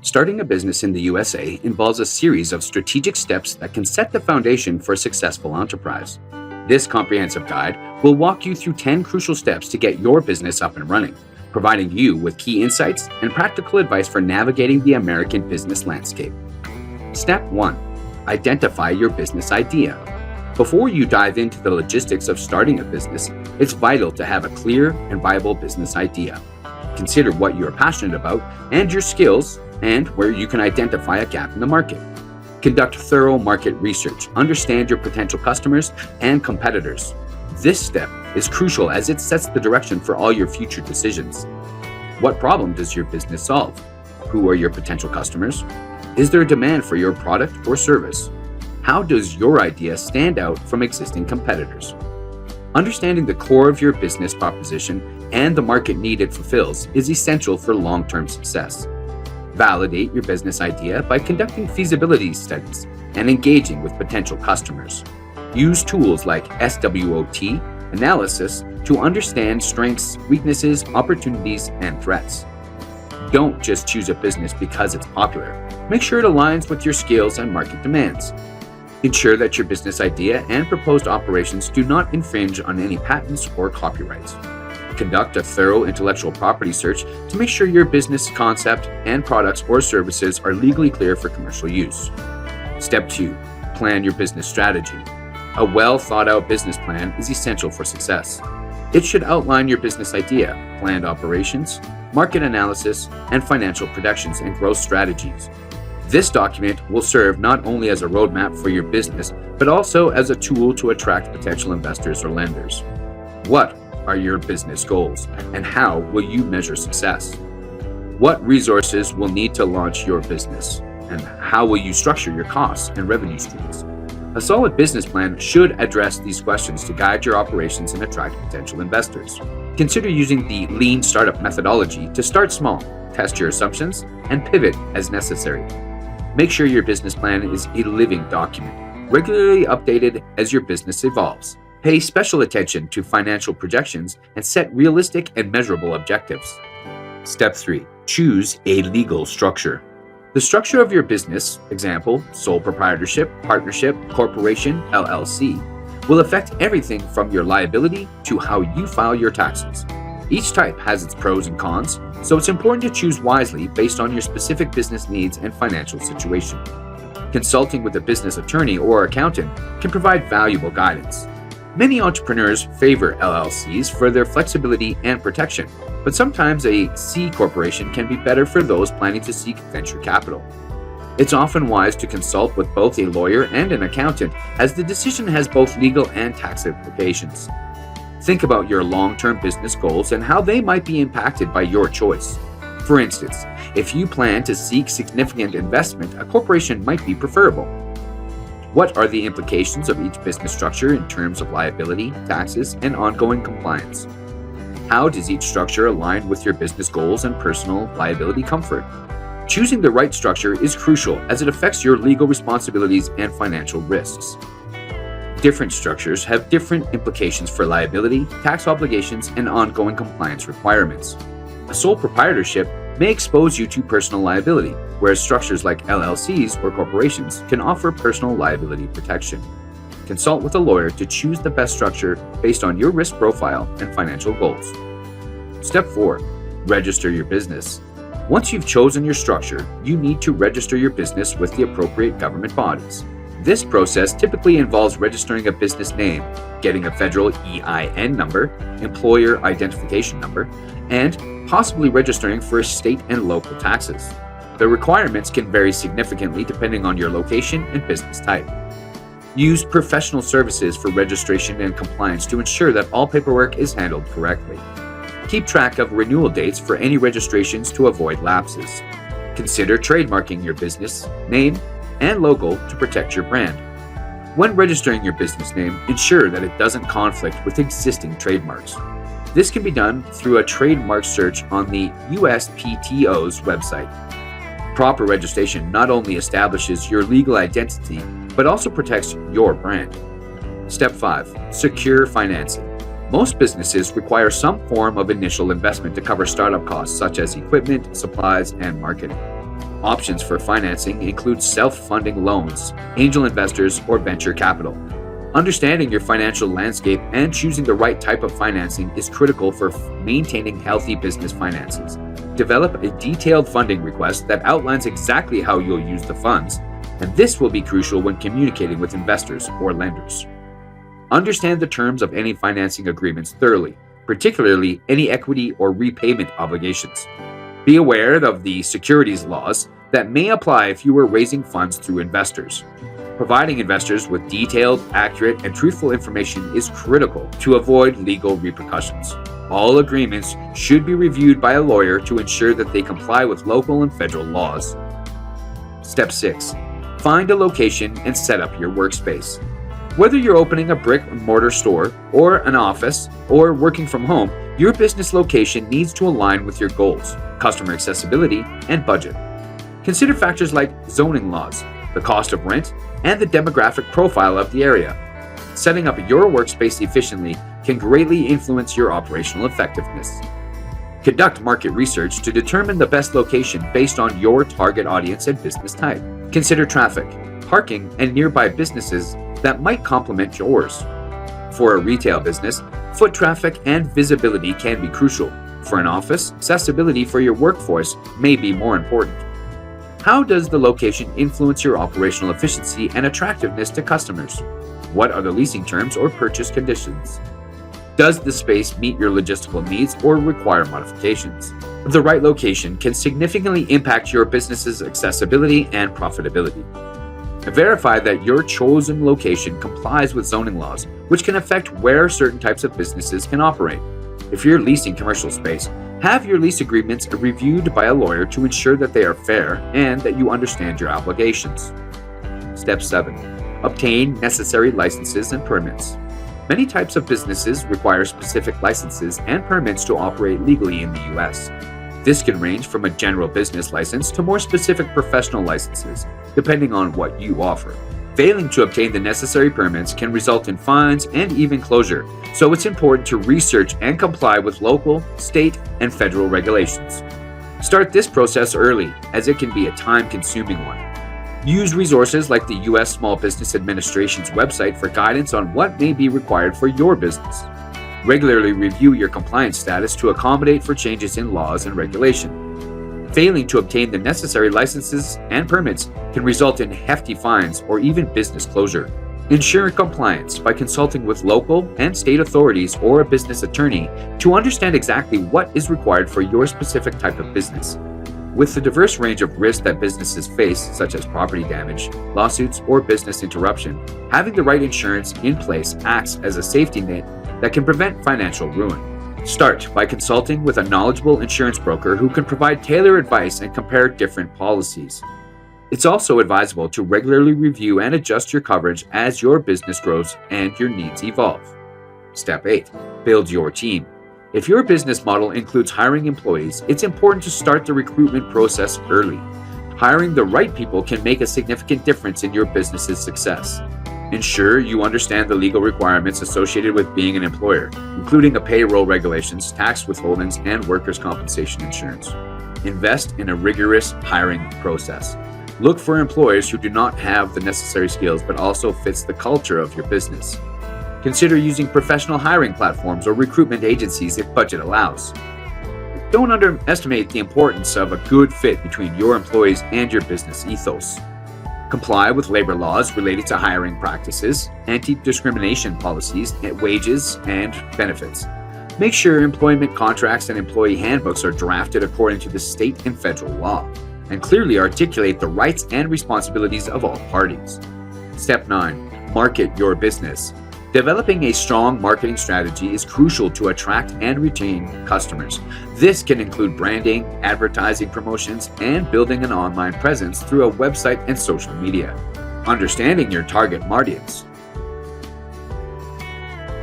Starting a business in the USA involves a series of strategic steps that can set the foundation for a successful enterprise. This comprehensive guide will walk you through 10 crucial steps to get your business up and running, providing you with key insights and practical advice for navigating the American business landscape. Step 1. Identify your business idea. Before you dive into the logistics of starting a business, it's vital to have a clear and viable business idea. Consider what you are passionate about and your skills, and where you can identify a gap in the market. Conduct thorough market research. Understand your potential customers and competitors. This step is crucial as it sets the direction for all your future decisions. What problem does your business solve? Who are your potential customers? Is there a demand for your product or service? How does your idea stand out from existing competitors? Understanding the core of your business proposition and the market need it fulfills is essential for long-term success. Validate your business idea by conducting feasibility studies and engaging with potential customers. Use tools like SWOT analysis to understand strengths, weaknesses, opportunities, and threats. Don't just choose a business because it's popular. Make sure it aligns with your skills and market demands. Ensure that your business idea and proposed operations do not infringe on any patents or copyrights. Conduct a thorough intellectual property search to make sure your business concept and products or services are legally clear for commercial use. Step 2. Plan your business strategy. A well thought out business plan is essential for success. It should outline your business idea, planned operations, market analysis, and financial projections and growth strategies. This document will serve not only as a roadmap for your business, but also as a tool to attract potential investors or lenders. What are your business goals, and how will you measure success? What resources will need to launch your business, and how will you structure your costs and revenue streams? A solid business plan should address these questions to guide your operations and attract potential investors. Consider using the Lean Startup methodology to start small, test your assumptions, and pivot as necessary. Make sure your business plan is a living document, regularly updated as your business evolves. Pay special attention to financial projections and set realistic and measurable objectives. Step 3. Choose a legal structure. The structure of your business, example, sole proprietorship, partnership, corporation, LLC, will affect everything from your liability to how you file your taxes. Each type has its pros and cons, so it's important to choose wisely based on your specific business needs and financial situation. Consulting with a business attorney or accountant can provide valuable guidance. Many entrepreneurs favor LLCs for their flexibility and protection, but sometimes a C corporation can be better for those planning to seek venture capital. It's often wise to consult with both a lawyer and an accountant, as the decision has both legal and tax implications. Think about your long-term business goals and how they might be impacted by your choice. For instance, if you plan to seek significant investment, a corporation might be preferable. What are the implications of each business structure in terms of liability, taxes, and ongoing compliance? How does each structure align with your business goals and personal liability comfort? Choosing the right structure is crucial as it affects your legal responsibilities and financial risks. Different structures have different implications for liability, tax obligations, and ongoing compliance requirements. A sole proprietorship may expose you to personal liability, whereas structures like LLCs or corporations can offer personal liability protection. Consult with a lawyer to choose the best structure based on your risk profile and financial goals. Step 4. Register your business. Once you've chosen your structure, you need to register your business with the appropriate government bodies. This process typically involves registering a business name, getting a federal EIN number, employer identification number, and possibly registering for state and local taxes. The requirements can vary significantly depending on your location and business type. Use professional services for registration and compliance to ensure that all paperwork is handled correctly. Keep track of renewal dates for any registrations to avoid lapses. Consider trademarking your business name and logo to protect your brand. When registering your business name, ensure that it doesn't conflict with existing trademarks. This can be done through a trademark search on the USPTO's website. Proper registration not only establishes your legal identity, but also protects your brand. Step 5. Secure financing. Most businesses require some form of initial investment to cover startup costs such as equipment, supplies, and marketing. Options for financing include self-funding loans, angel investors, or venture capital. Understanding your financial landscape and choosing the right type of financing is critical for maintaining healthy business finances. Develop a detailed funding request that outlines exactly how you'll use the funds, and this will be crucial when communicating with investors or lenders. Understand the terms of any financing agreements thoroughly, particularly any equity or repayment obligations. Be aware of the securities laws that may apply if you are raising funds through investors. Providing investors with detailed, accurate, and truthful information is critical to avoid legal repercussions. All agreements should be reviewed by a lawyer to ensure that they comply with local and federal laws. Step 6. Find a location and set up your workspace. Whether you're opening a brick-and-mortar store or an office or working from home, your business location needs to align with your goals, customer accessibility, and budget. Consider factors like zoning laws, the cost of rent, and the demographic profile of the area. Setting up your workspace efficiently can greatly influence your operational effectiveness. Conduct market research to determine the best location based on your target audience and business type. Consider traffic, parking, and nearby businesses that might complement yours. For a retail business, foot traffic and visibility can be crucial. For an office, accessibility for your workforce may be more important. How does the location influence your operational efficiency and attractiveness to customers? What are the leasing terms or purchase conditions? Does the space meet your logistical needs or require modifications? The right location can significantly impact your business's accessibility and profitability. Verify that your chosen location complies with zoning laws, which can affect where certain types of businesses can operate. If you're leasing commercial space, have your lease agreements reviewed by a lawyer to ensure that they are fair and that you understand your obligations. Step 7. Obtain necessary licenses and permits. Many types of businesses require specific licenses and permits to operate legally in the U.S. This can range from a general business license to more specific professional licenses, depending on what you offer. Failing to obtain the necessary permits can result in fines and even closure, so it's important to research and comply with local, state, and federal regulations. Start this process early, as it can be a time-consuming one. Use resources like the U.S. Small Business Administration's website for guidance on what may be required for your business. Regularly review your compliance status to accommodate for changes in laws and regulation. Failing to obtain the necessary licenses and permits can result in hefty fines or even business closure. Ensure compliance by consulting with local and state authorities or a business attorney to understand exactly what is required for your specific type of business. With the diverse range of risks that businesses face, such as property damage, lawsuits, or business interruption, having the right insurance in place acts as a safety net that can prevent financial ruin. Start by consulting with a knowledgeable insurance broker who can provide tailored advice and compare different policies. It's also advisable to regularly review and adjust your coverage as your business grows and your needs evolve. Step 8. Build your team. If your business model includes hiring employees, it's important to start the recruitment process early. Hiring the right people can make a significant difference in your business's success. Ensure you understand the legal requirements associated with being an employer, including payroll regulations, tax withholdings, and workers' compensation insurance. Invest in a rigorous hiring process. Look for employers who do not have the necessary skills but also fits the culture of your business. Consider using professional hiring platforms or recruitment agencies if budget allows. Don't underestimate the importance of a good fit between your employees and your business ethos. Comply with labor laws related to hiring practices, anti-discrimination policies, wages, and benefits. Make sure employment contracts and employee handbooks are drafted according to the state and federal law, and clearly articulate the rights and responsibilities of all parties. Step 9. Market your business. Developing a strong marketing strategy is crucial to attract and retain customers. This can include branding, advertising promotions, and building an online presence through a website and social media. Understanding your target audience.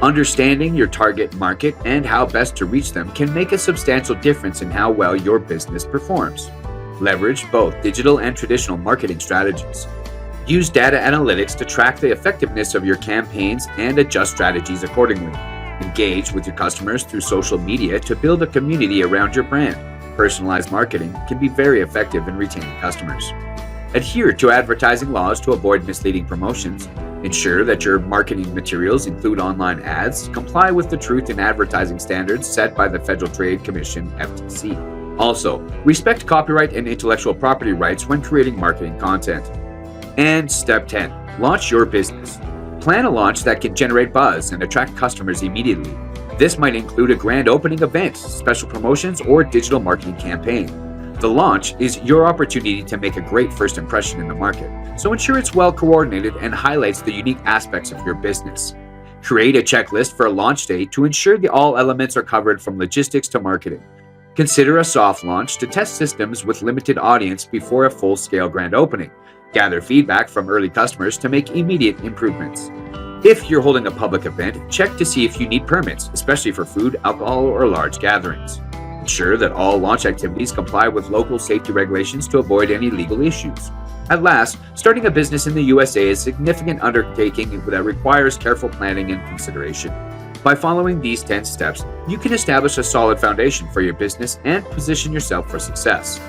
Understanding your target market and how best to reach them can make a substantial difference in how well your business performs. Leverage both digital and traditional marketing strategies. Use data analytics to track the effectiveness of your campaigns and adjust strategies accordingly. Engage with your customers through social media to build a community around your brand. Personalized marketing can be very effective in retaining customers. Adhere to advertising laws to avoid misleading promotions. Ensure that your marketing materials include online ads, comply with the truth in advertising standards set by the Federal Trade Commission (FTC). Also, respect copyright and intellectual property rights when creating marketing content. And step 10, launch your business. Plan a launch that can generate buzz and attract customers immediately. This might include a grand opening event, special promotions, or digital marketing campaign. The launch is your opportunity to make a great first impression in the market, so ensure it's well coordinated and highlights the unique aspects of your business. Create a checklist for a launch day to ensure that all elements are covered from logistics to marketing. Consider a soft launch to test systems with limited audience before a full-scale grand opening. Gather feedback from early customers to make immediate improvements. If you're holding a public event, check to see if you need permits, especially for food, alcohol, or large gatherings. Ensure that all launch activities comply with local safety regulations to avoid any legal issues. At last, starting a business in the USA is a significant undertaking that requires careful planning and consideration. By following these 10 steps, you can establish a solid foundation for your business and position yourself for success.